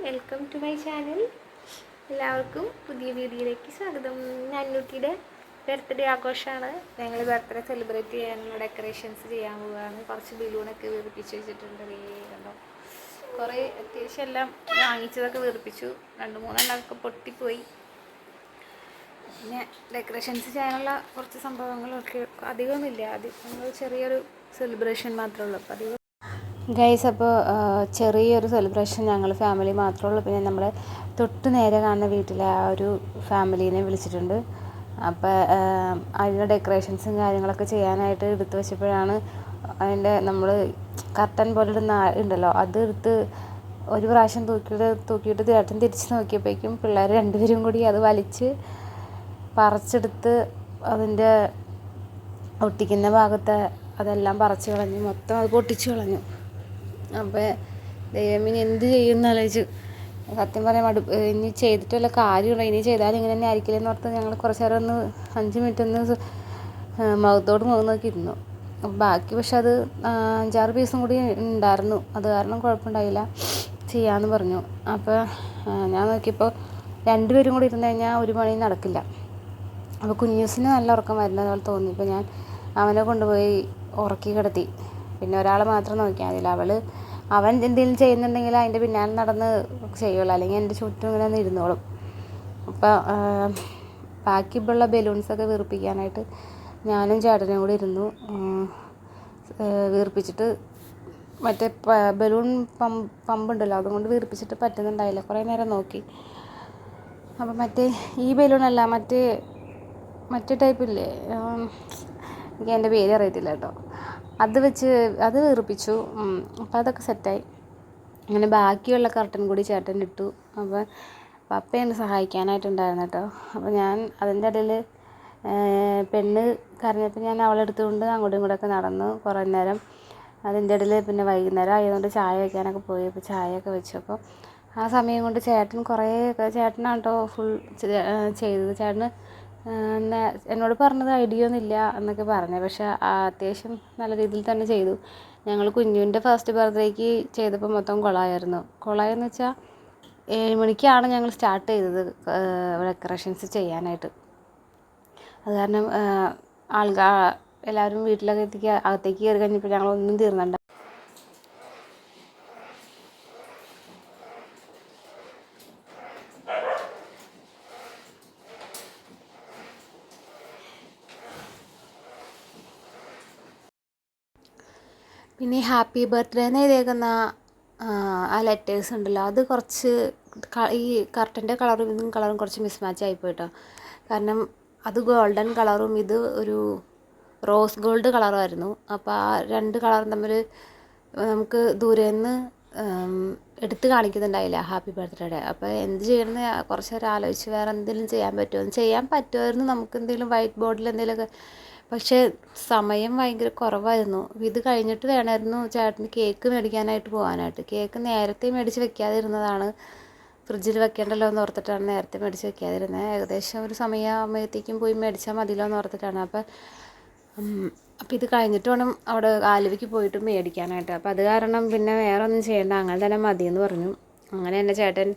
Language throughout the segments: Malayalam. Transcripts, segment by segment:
Welcome to my channel. എല്ലാവർക്കും പുതിയ വീഡിയോയിലേക്ക് സ്വാഗതം. അന്നൂട്ടിയുടെ ബർത്ത്ഡേ ആഘോഷമാണ്. ഞങ്ങൾ ബർത്ത്ഡേ സെലിബ്രേറ്റ് ചെയ്യാനുള്ള ഡെക്കറേഷൻസ് ചെയ്യാൻ പോവുകയാണ്. കുറച്ച് ബലൂണൊക്കെ വീർപ്പിച്ച് വെച്ചിട്ടുണ്ട്. കണ്ടോ, കുറേ അത്യാവശ്യം എല്ലാം വാങ്ങിച്ചതൊക്കെ വീർപ്പിച്ചു. 2-3 പൊട്ടിപ്പോയി. പിന്നെ ഡെക്കറേഷൻസ് ചെയ്യാനുള്ള കുറച്ച് സംഭവങ്ങളൊക്കെ അധികമൊന്നുമില്ല. നമ്മൾ ചെറിയൊരു സെലിബ്രേഷൻ മാത്രമേ ഉള്ളൂ. അപ്പോൾ അധികം ഗൈസ്, അപ്പോൾ ചെറിയൊരു സെലിബ്രേഷൻ ഞങ്ങൾ ഫാമിലി മാത്രമേ ഉള്ളൂ. പിന്നെ നമ്മൾ തൊട്ട് നേരെ കാണുന്ന വീട്ടിലെ ആ ഒരു ഫാമിലീനെ വിളിച്ചിട്ടുണ്ട്. അപ്പോൾ അതിൻ്റെ ഡെക്കറേഷൻസും കാര്യങ്ങളൊക്കെ ചെയ്യാനായിട്ട് എടുത്തു വെച്ചപ്പോഴാണ് അതിൻ്റെ നമ്മൾ കർട്ടൻ പോലെ ഇടുന്ന ഉണ്ടല്ലോ, അത് എടുത്ത് ഒരു പ്രാവശ്യം തൂക്കിയിട്ട് ചേട്ടൻ തിരിച്ച് നോക്കിയപ്പോഴേക്കും പിള്ളേർ രണ്ടുപേരും കൂടി അത് വലിച്ച് പറിച്ചെടുത്ത് അതിൻ്റെ ഒട്ടിക്കുന്ന ഭാഗത്തെ അതെല്ലാം പറിച്ച് കളഞ്ഞു. മൊത്തം അത് പൊട്ടിച്ച് കളഞ്ഞു. അപ്പോൾ ദൈവമിനി എന്ത് ചെയ്യുമെന്ന് ആലോചിച്ചു. സത്യം പറയാൻ ഇനി ചെയ്തിട്ട് വല്ല കാര്യമുണ്ടോ, ഇനി ചെയ്താൽ ഇങ്ങനെ തന്നെ ആയിരിക്കില്ലെന്ന് ഓർത്ത് ഞങ്ങൾ കുറച്ച് നേരം ഒന്ന് 5 മിനിറ്റ് ഒന്ന് മുഖത്തോട് മുഖം നോക്കി ഇരുന്നു. ബാക്കി പക്ഷെ അത് 5-6 പീസും കൂടി ഉണ്ടായിരുന്നു. അത് കാരണം കുഴപ്പമുണ്ടായില്ല, ചെയ്യാമെന്ന് പറഞ്ഞു. അപ്പോൾ ഞാൻ നോക്കിയപ്പോൾ 2 പേരും കൂടി ഇരുന്ന് കഴിഞ്ഞാൽ ഒരു പണി നടക്കില്ല. അപ്പോൾ കുഞ്ഞൂസിന് നല്ല ഉറക്കം വരുന്നത് പോലെ തോന്നി. ഇപ്പോൾ ഞാൻ അവനെ കൊണ്ടുപോയി ഉറക്കി കിടത്തി. പിന്നെ ഒരാളെ മാത്രം നോക്കിയാൽ മതിയില്ല. അവൻ എന്തെങ്കിലും ചെയ്യുന്നുണ്ടെങ്കിൽ അതിൻ്റെ പിന്നാലെ നടന്ന് ചെയ്യുള്ളൂ, അല്ലെങ്കിൽ എൻ്റെ ചുറ്റും ഇങ്ങനെ ഒന്ന് ഇരുന്നോളും. അപ്പോൾ ബാക്കിയുള്ള ബലൂൺസൊക്കെ വീർപ്പിക്കാനായിട്ട് ഞാനും ചേട്ടനും കൂടി ഇരുന്നു. വീർപ്പിച്ചിട്ട് മറ്റേ ബലൂൺ പമ്പുണ്ടല്ലോ, അതുകൊണ്ട് വീർപ്പിച്ചിട്ട് പറ്റുന്നുണ്ടായില്ല. കുറേ നേരം നോക്കി. അപ്പോൾ ഈ ബലൂണല്ല, മറ്റേ ടൈപ്പില്ലേ, എനിക്ക് എൻ്റെ പേര് അറിയത്തില്ല കേട്ടോ, അത് വീർപ്പിച്ചു. അപ്പോൾ അതൊക്കെ സെറ്റായി. അങ്ങനെ ബാക്കിയുള്ള കർട്ടൻ കൂടി ചേട്ടൻ ഇട്ടു. അപ്പോൾ പപ്പയാണ് സഹായിക്കാനായിട്ടുണ്ടായിരുന്നു കേട്ടോ. അപ്പോൾ ഞാൻ അതിൻ്റെ ഇടയിൽ പെണ്ണ് കരഞ്ഞപ്പോൾ ഞാൻ അവളെടുത്തുകൊണ്ട് അങ്ങോട്ടും ഇങ്ങോട്ടൊക്കെ നടന്നു കുറേ നേരം. അതിൻ്റെ ഇടയിൽ പിന്നെ വൈകുന്നേരം ആയതുകൊണ്ട് ചായ വയ്ക്കാനൊക്കെ പോയി. അപ്പോൾ ചായയൊക്കെ വെച്ചു. അപ്പോൾ ആ സമയം കൊണ്ട് ചേട്ടനാണ് കേട്ടോ ഫുൾ ചെയ്തത്. ചേട്ടന് എന്നോട് പറഞ്ഞത് ഐഡിയ ഒന്നുമില്ല എന്നൊക്കെ പറഞ്ഞു, പക്ഷെ അത്യാവശ്യം നല്ല രീതിയിൽ തന്നെ ചെയ്തു. ഞങ്ങൾ കുഞ്ഞുവിൻ്റെ ഫസ്റ്റ് ബർത്ത്ഡേക്ക് ചെയ്തപ്പോൾ മൊത്തം കൊളായെന്ന് വെച്ചാൽ 7 മണിക്കാണ് ഞങ്ങൾ സ്റ്റാർട്ട് ചെയ്തത് ഡെക്കറേഷൻസ് ചെയ്യാനായിട്ട്. അത് കാരണം എല്ലാവരും അകത്തേക്ക് കയറി കഴിഞ്ഞപ്പോൾ ഞങ്ങളൊന്നും തീർന്നുണ്ട്. പിന്നെ ഹാപ്പി ബർത്ത്ഡേ എന്ന് എഴുതിയേക്കുന്ന ആ ലെറ്റേഴ്സ് ഉണ്ടല്ലോ, അത് കുറച്ച് ഈ കർട്ടൻ്റെ കളറും ഇതും കളറും കുറച്ച് മിസ്മാച്ച് ആയിപ്പോയിട്ടോ. കാരണം അത് ഗോൾഡൻ കളറും ഇത് ഒരു റോസ് ഗോൾഡ് കളറുമായിരുന്നു. അപ്പോൾ ആ 2 കളറും തമ്മിൽ നമുക്ക് ദൂരെ നിന്ന് എടുത്ത് കാണിക്കുന്നുണ്ടായില്ല ഹാപ്പി ബർത്ത്ഡേയുടെ. അപ്പോൾ എന്ത് ചെയ്യണമെന്ന് കുറച്ച് നേരം ആലോചിച്ച് വേറെ എന്തെങ്കിലും ചെയ്യാൻ പറ്റുമായിരുന്നു നമുക്ക് എന്തെങ്കിലും വൈറ്റ് ബോർഡിൽ എന്തെങ്കിലുമൊക്കെ. പക്ഷേ സമയം ഭയങ്കര കുറവായിരുന്നു. ഇത് കഴിഞ്ഞിട്ട് വേണമായിരുന്നു ചേട്ടന് കേക്ക് മേടിക്കാനായിട്ട് പോകാനായിട്ട്. കേക്ക് നേരത്തെ മേടിച്ച് വെക്കാതിരുന്നതാണ്, ഫ്രിഡ്ജിൽ വെക്കേണ്ടല്ലോ എന്ന് ഓർത്തിട്ടാണ് നേരത്തെ മേടിച്ച് വെക്കാതിരുന്നത്. ഏകദേശം ഒരു സമയമാകുമ്പോഴത്തേക്കും പോയി മേടിച്ചാൽ മതിയല്ലോ എന്ന് ഓർത്തിട്ടാണ്. അപ്പോൾ ഇത് കഴിഞ്ഞിട്ട് വേണം അവിടെ ആലുവയ്ക്ക് പോയിട്ട് മേടിക്കാനായിട്ട്. അപ്പോൾ അത് കാരണം പിന്നെ വേറെ ഒന്നും ചെയ്യേണ്ട, അങ്ങനെ തന്നെ മതിയെന്ന് പറഞ്ഞു. അങ്ങനെ തന്നെ ചേട്ടൻ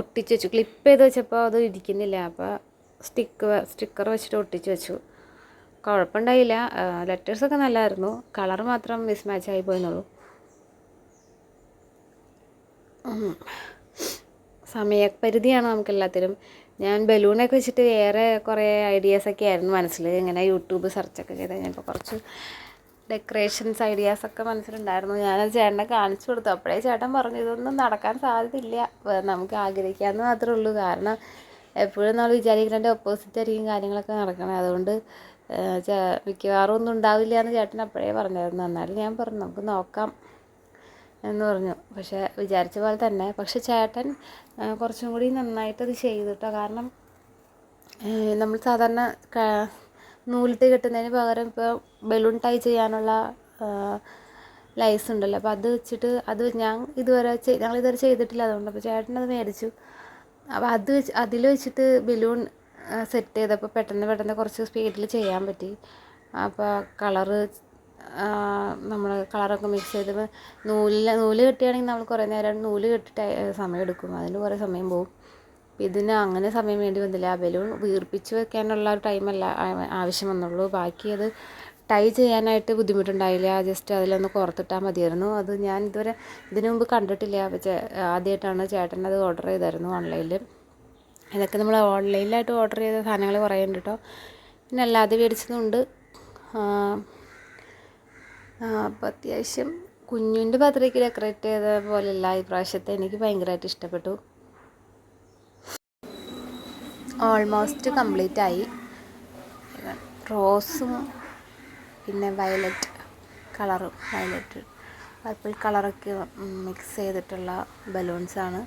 ഒട്ടിച്ച് വെച്ചു. ക്ലിപ്പ് ചെയ്ത് വെച്ചപ്പോൾ അത് ഇരിക്കുന്നില്ല. അപ്പോൾ സ്റ്റിക്കർ വെച്ചിട്ട് ഒട്ടിച്ച് വെച്ചു. കുഴപ്പമുണ്ടായില്ല. ലെറ്റേഴ്സൊക്കെ നല്ലതായിരുന്നു, കളർ മാത്രം മിസ്മാച്ച് ആയി പോയെന്നുള്ളൂ. സമയപരിധിയാണ് നമുക്കെല്ലാത്തിനും. ഞാൻ ബലൂണൊക്കെ വെച്ചിട്ട് വേറെ കുറേ ഐഡിയാസൊക്കെ ആയിരുന്നു മനസ്സിൽ. ഇങ്ങനെ യൂട്യൂബ് സെർച്ചൊക്കെ ചെയ്ത് കഴിഞ്ഞപ്പോൾ കുറച്ച് ഡെക്കറേഷൻസ് ഐഡിയാസൊക്കെ മനസ്സിലുണ്ടായിരുന്നു. ഞാനത് ചേട്ടനെ കാണിച്ചു കൊടുത്തു. അപ്പോഴേ ചേട്ടൻ പറഞ്ഞു ഇതൊന്നും നടക്കാൻ സാധ്യതയില്ല, നമുക്ക് ആഗ്രഹിക്കാമെന്ന് മാത്രമേ ഉള്ളൂ. കാരണം എപ്പോഴും നമ്മൾ വിചാരിക്കുന്നതിൻ്റെ ഓപ്പോസിറ്റ് ആയിരിക്കും കാര്യങ്ങളൊക്കെ നടക്കണത്. അതുകൊണ്ട് മിക്കവാറും ഒന്നും ഉണ്ടാവില്ല എന്ന് ചേട്ടൻ അപ്പോഴേ പറഞ്ഞായിരുന്നു. എന്നാലും ഞാൻ പറഞ്ഞു നമുക്ക് നോക്കാം എന്ന് പറഞ്ഞു. പക്ഷേ വിചാരിച്ച പോലെ തന്നെ. പക്ഷെ ചേട്ടൻ കുറച്ചും കൂടി നന്നായിട്ടത് ചെയ്തു കേട്ടോ. കാരണം നമ്മൾ സാധാരണ നൂലിട്ട് കെട്ടുന്നതിന് പകരം ഇപ്പോൾ ബലൂൺ ടൈ ചെയ്യാനുള്ള ലൈസ് ഉണ്ടല്ലോ, അപ്പോൾ അത് വെച്ചിട്ട് ഞങ്ങൾ ഇതുവരെ ചെയ്തിട്ടില്ല. അതുകൊണ്ട് അപ്പോൾ ചേട്ടനത് മേടിച്ചു. അപ്പോൾ അതിൽ വെച്ചിട്ട് ബലൂൺ സെറ്റ് ചെയ്തപ്പോൾ പെട്ടെന്ന് കുറച്ച് സ്പീഡിൽ ചെയ്യാൻ പറ്റി. അപ്പോൾ കളറ് നമ്മൾ കളറൊക്കെ മിക്സ് ചെയ്ത് നൂല് കെട്ടുകയാണെങ്കിൽ നമ്മൾ കുറേ നേരം നൂല് കെട്ടിട്ട് സമയം എടുക്കും, അതിന് കുറേ സമയം പോകും. ഇതിന് അങ്ങനെ സമയം വേണ്ടി വന്നില്ല. ബലൂൺ വീർപ്പിച്ച് വെക്കാനുള്ള ഒരു ടൈമല്ല ആവശ്യം വന്നുള്ളൂ. ബാക്കി അത് ടൈ ചെയ്യാനായിട്ട് ബുദ്ധിമുട്ടുണ്ടായില്ല. ജസ്റ്റ് അതിലൊന്ന് കോർത്തിട്ടാൽ മതിയായിരുന്നു. അത് ഞാൻ ഇതുവരെ ഇതിനു മുമ്പ് കണ്ടിട്ടില്ല. ആദ്യമായിട്ടാണ് ചേട്ടൻ അത് ഓർഡർ ചെയ്തായിരുന്നു ഓൺലൈനിൽ. ഇതൊക്കെ നമ്മൾ ഓൺലൈനിലായിട്ട് ഓർഡർ ചെയ്ത സാധനങ്ങൾ കുറേ ഉണ്ട് കേട്ടോ. പിന്നെ അല്ലാതെ മേടിച്ചതുകൊണ്ട് അപ്പോൾ അത്യാവശ്യം കുഞ്ഞിൻ്റെ ബർത്ത്ഡേക്ക് ഡെക്കറേറ്റ് ചെയ്ത പോലെയല്ല ഈ പ്രാവശ്യത്തെ. എനിക്ക് ഭയങ്കരമായിട്ട് ഇഷ്ടപ്പെട്ടു. ഓൾമോസ്റ്റ് കംപ്ലീറ്റ് ആയി. റോസും പിന്നെ വയലറ്റ് കളറും വയലറ്റ് പർപ്പിൾ കളറൊക്കെ മിക്സ് ചെയ്തിട്ടുള്ള ബലൂൺസാണ്.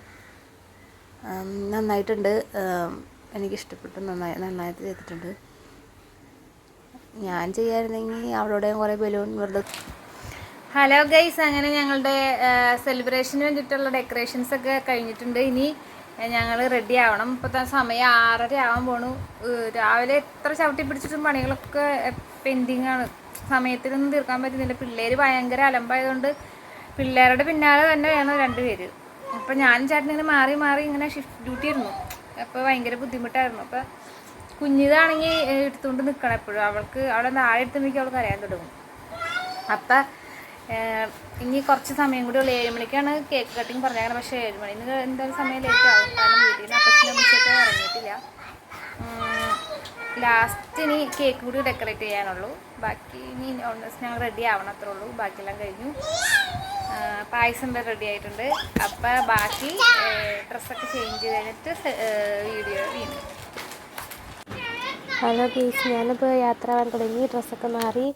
നന്നായിട്ടുണ്ട്, എനിക്കിഷ്ടപ്പെട്ടു. നന്നായിട്ട് ചെയ്തിട്ടുണ്ട്. ഞാൻ ചെയ്യായിരുന്നെങ്കിൽ അവളുടെയും കുറേ ബലൂൺ വെറുതെ. ഹലോ ഗൈസ്, അങ്ങനെ ഞങ്ങളുടെ സെലിബ്രേഷന് വേണ്ടിയിട്ടുള്ള ഡെക്കറേഷൻസൊക്കെ കഴിഞ്ഞിട്ടുണ്ട്. ഇനി ഞങ്ങൾ റെഡി ആവണം. ഇപ്പോഴത്തെ സമയം 6:30 ആവാൻ പോണു. രാവിലെ എത്ര ചവിട്ടി പിടിച്ചിട്ടും പണികളൊക്കെ പെൻഡിങ് ആണ്. സമയത്തിനൊന്നും തീർക്കാൻ പറ്റുന്നില്ല. പിള്ളേർ ഭയങ്കര അലമ്പായതുകൊണ്ട് പിള്ളേരുടെ പിന്നാലെ തന്നെ വേണം 2 പേര്. അപ്പോൾ ഞാനും ചേട്ടൻ ഇങ്ങനെ മാറി മാറി ഇങ്ങനെ ഷിഫ്റ്റ് ഡ്യൂട്ടി ആയിരുന്നു. അപ്പോൾ ഭയങ്കര ബുദ്ധിമുട്ടായിരുന്നു. അപ്പോൾ കുഞ്ഞിതാണെങ്കിൽ എടുത്തുകൊണ്ട് നിൽക്കണം എപ്പോഴും. അവിടെ താഴെ എടുത്തുമ്പോഴേക്കും അവൾക്ക് അറിയാൻ തുടങ്ങും. അപ്പം ഇനി കുറച്ച് സമയം കൂടി ഉള്ളൂ. 7 മണിക്കാണ് കേക്ക് കട്ടിങ് പറഞ്ഞേക്കണം. പക്ഷേ 7 മണിന്ന് എന്തായാലും സമയം ലേറ്റ് ആവും. കാരണം വീട്ടിൽ നിന്ന് അപ്പച്ചനും അമ്മച്ചൊക്കെ ഇറങ്ങിയിട്ടില്ല. ലാസ്റ്റ് ഇനി കേക്ക് കൂടി ഡെക്കറേറ്റ് ചെയ്യാനുള്ളൂ. ബാക്കി ഇനി ഓൾമോസ്റ്റ് ഞങ്ങൾ റെഡി ആവണം, അത്രേ ഉള്ളൂ. ബാക്കിയെല്ലാം കഴിഞ്ഞു. പായസം വരെ റെഡി ആയിട്ടുണ്ട്. അപ്പം ബാക്കി ഡ്രസ്സൊക്കെ ചേഞ്ച് ചെയ്ത് കഴിഞ്ഞിട്ട് വീഡിയോ വീണ്ടും. ഹലോ ഗീസ്, ഞാനിപ്പോൾ യാത്ര പോകാൻ തുടങ്ങി. ഡ്രസ്സൊക്കെ മാറി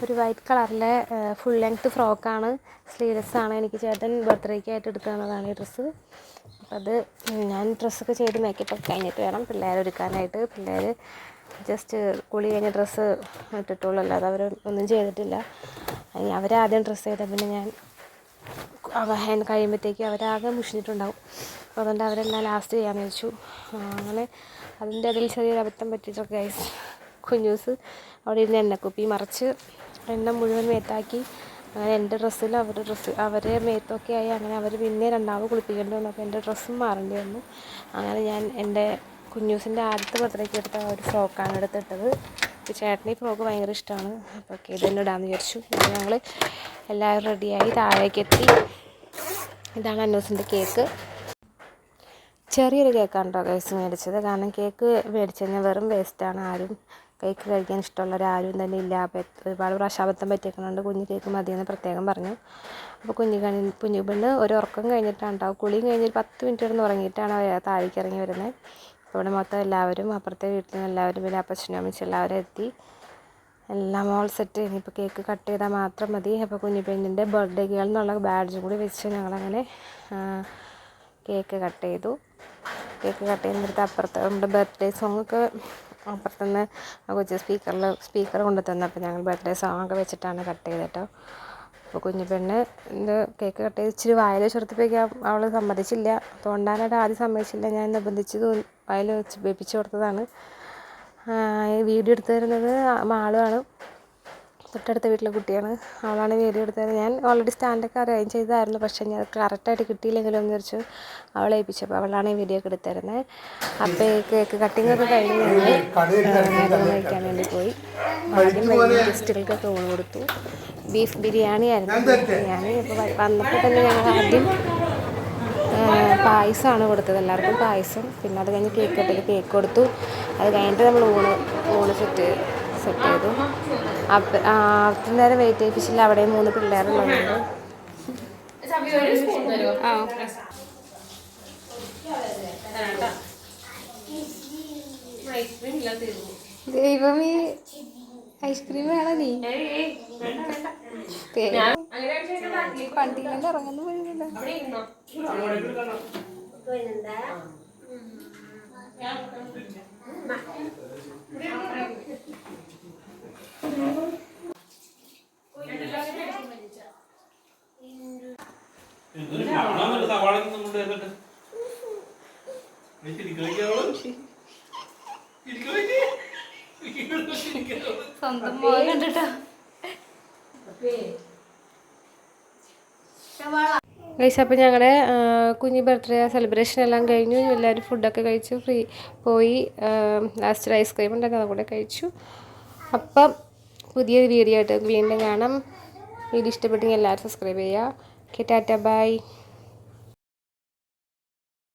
ഒരു വൈറ്റ് കളറിലെ ഫുൾ ലെങ്ത്ത് ഫ്രോക്കാണ്, സ്ലീവ്ലെസ്സാണ്. എനിക്ക് ചേട്ടൻ ബർത്ത്ഡേക്ക് ആയിട്ട് എടുത്തു തന്നതാണ് ഈ ഡ്രസ്സ്. അപ്പോൾ അത് ഞാൻ ഡ്രസ്സൊക്കെ ചെയ്ത് മേക്കപ്പൊക്കെ കഴിഞ്ഞിട്ട് വേണം പിള്ളേരെ ഒരുക്കാനായിട്ട്. പിള്ളേർ ജസ്റ്റ് കുളി കഴിഞ്ഞ ഡ്രസ്സ് ഇട്ടിട്ടുള്ളൂ, അല്ലാതെ അവർ ഒന്നും ചെയ്തിട്ടില്ല. അവരാദ്യം ഡ്രസ്സ് ചെയ്താൽ പിന്നെ ഞാൻ കഴിയുമ്പോഴത്തേക്ക് അവരാകെ മുഷിഞ്ഞിട്ടുണ്ടാവും. അപ്പോൾ അതുകൊണ്ട് അവരെല്ലാം ലാസ്റ്റ് ചെയ്യാമെന്ന് വെച്ചു. അങ്ങനെ അതിൻ്റെ ഇടയിൽ ചെറിയൊരു അബദ്ധം പറ്റിയിട്ടൊക്കെ ഗൈസ്. കുഞ്ഞൂസ് അവിടെ ഇരുന്ന് എണ്ണക്കുപ്പി മറിച്ച് എണ്ണ മുഴുവൻ മേത്താക്കി. അങ്ങനെ എൻ്റെ ഡ്രസ്സിൽ അവരെ മേത്തൊക്കെ ആയി. അങ്ങനെ അവർ പിന്നെ രണ്ടാമത് കുളിപ്പിക്കേണ്ടി വന്നു. അപ്പോൾ എൻ്റെ ഡ്രസ്സും മാറേണ്ടി വന്നു. അങ്ങനെ ഞാൻ എൻ്റെ കുഞ്ഞൂസിൻ്റെ ആദ്യത്തെ ബർത്ത്ഡേക്ക് എടുത്ത ഒരു ഫ്രോക്കാണ് എടുത്തിട്ടത്. ചേട്ടന് ഈ ഫ്രോക്ക് ഭയങ്കര ഇഷ്ടമാണ്. അപ്പോൾ ഓക്കെ, ഇതെന്നെ ഇടാമെന്ന് വിചാരിച്ചു. അപ്പോൾ ഞങ്ങൾ എല്ലാവരും റെഡിയായി താഴേക്ക് എത്തി. ഇതാണ് അന്നൂസിൻ്റെ കേക്ക്. ചെറിയൊരു കേക്കാണ് കേട്ടോ ഗൈസ് മേടിച്ചത്. കാരണം കേക്ക് മേടിച്ച് കഴിഞ്ഞാൽ വെറും വേസ്റ്റാണ്. ആരും കേക്ക് കഴിക്കാൻ ഇഷ്ടമുള്ളവരാരും തന്നെ ഇല്ല. അപ്പോൾ ഒരുപാട് പ്രാവശ്യം അബദ്ധം പറ്റിയേക്കുന്നുണ്ട്. കുഞ്ഞ് കേക്ക് മതിയെന്ന് പ്രത്യേകം പറഞ്ഞു. അപ്പോൾ കുഞ്ഞു പെണ്ണ് ഒരു ഉറക്കം കഴിഞ്ഞിട്ടാണ് കേട്ടോ, കുളിയും കഴിഞ്ഞ് 10 മിനിറ്റ് കിടന്ന് ഉറങ്ങിയിട്ടാണ് താഴേക്ക് ഇറങ്ങി വരുന്നത്. അപ്പോൾ ഇവിടെ മൊത്തം എല്ലാവരും, അപ്പുറത്തെ വീട്ടിൽ നിന്ന് എല്ലാവരും, പിന്നെ അപ്പച്ചനും അമ്മച്ചും എല്ലാവരും എത്തി. എല്ലാം ഓൾ സെറ്റ്. ഇനിയിപ്പോൾ കേക്ക് കട്ട് ചെയ്താൽ മാത്രം മതി. അപ്പോൾ കുഞ്ഞു പെണ്ണിൻ്റെ ബർത്ത്ഡേ ഗേൾ എന്നുള്ള ബാഡ്ജും കൂടി വെച്ച് ഞങ്ങളങ്ങനെ കേക്ക് കട്ട് ചെയ്തു. കേക്ക് കട്ട് ചെയ്യുന്നിടത്ത് അപ്പുറത്ത് നമ്മുടെ ബർത്ത്ഡേ സോങ്ങൊക്കെ അപ്പുറത്തുനിന്ന് കൊച്ചു സ്പീക്കർ കൊണ്ടു തന്നപ്പോൾ ഞങ്ങൾ ബർത്ത്ഡേ സോങ്ങൊക്കെ വെച്ചിട്ടാണ് കട്ട് ചെയ്തത് കേട്ടോ. അപ്പോൾ കുഞ്ഞു പെണ്ണ് കേക്ക് കട്ട് ചെയ്ത് ഇച്ചിരി വായിൽ വെച്ചെടുത്തപ്പോഴേക്കും അവൾ സമ്മതിച്ചില്ല. തോണ്ടാനായിട്ട് ആദ്യം സമ്മതിച്ചില്ല. ഞാൻ നിർബന്ധിച്ച് വായിൽ വെച്ച് വെപ്പിച്ച് കൊടുത്തതാണ്. വീഡിയോ എടുത്തു തരുന്നത് മാളുമാണ്, തൊട്ടടുത്ത വീട്ടിലെ കുട്ടിയാണ്. അവളാണ് വീഡിയോ എടുത്തത്. ഞാൻ ഓൾറെഡി സ്റ്റാൻഡൊക്കെ അറേഞ്ച് ചെയ്തായിരുന്നു. പക്ഷേ ഞാൻ കറക്റ്റായിട്ട് കിട്ടിയില്ലെങ്കിലും എന്ന് വിചാരിച്ചു അവളെ ഏൽപ്പിച്ചപ്പോൾ അവളാണ് ഈ വീഡിയോ ഒക്കെ എടുത്തിരുന്നത്. അപ്പോൾ കേക്ക് കട്ടിങ്ങൊക്കെ കഴിഞ്ഞ് ഞങ്ങൾ കഴിക്കാൻ വേണ്ടി പോയി. ആദ്യം വലിയ ഗസ്റ്റുകൾക്കൊക്കെ ഊണ് കൊടുത്തു. ബീഫ് ബിരിയാണി ആയിരുന്നു. ബിരിയാണി ഇപ്പോൾ വന്നപ്പോൾ തന്നെ ഞങ്ങൾ ആദ്യം പായസമാണ് കൊടുത്തത്, എല്ലാവർക്കും പായസം. പിന്നെ അത് കഴിഞ്ഞ് കേക്ക് കൊടുത്തു. അത് കഴിഞ്ഞിട്ട് നമ്മൾ ഊണ് സെറ്റ് ചെയ്തു. അത്ര നേരം വെയിറ്റ് ചെയ്യിപ്പിച്ചില്ല. അവിടെ 3 പിള്ളേരുള്ളതുകൊണ്ട്. ദൈവമേ, ഐസ്ക്രീം വേണോ നീ? പണ്ടിയിലെല്ലാം ഇറങ്ങുന്നു പോയിരുന്നില്ല. സ്വന്തം മോൻ കണ്ടിട്ടോ. ഗൈസ്, അപ്പോൾ ഞങ്ങളുടെ കുഞ്ഞ് ബർത്ത്ഡേ സെലിബ്രേഷൻ എല്ലാം കഴിഞ്ഞു. എല്ലാവരും ഫുഡൊക്കെ കഴിച്ചു പോയി. ലാസ്റ്റ് ഐസ്ക്രീം ഉണ്ടെങ്കിൽ അതുകൂടെ കഴിച്ചു. അപ്പം പുതിയൊരു വീഡിയോ ആയിട്ട് വീണ്ടും കാണാം. വീഡിയോ ഇഷ്ടപ്പെട്ടെങ്കിൽ എല്ലാവരും സബ്സ്ക്രൈബ് ചെയ്യുക. Okay, tata, by.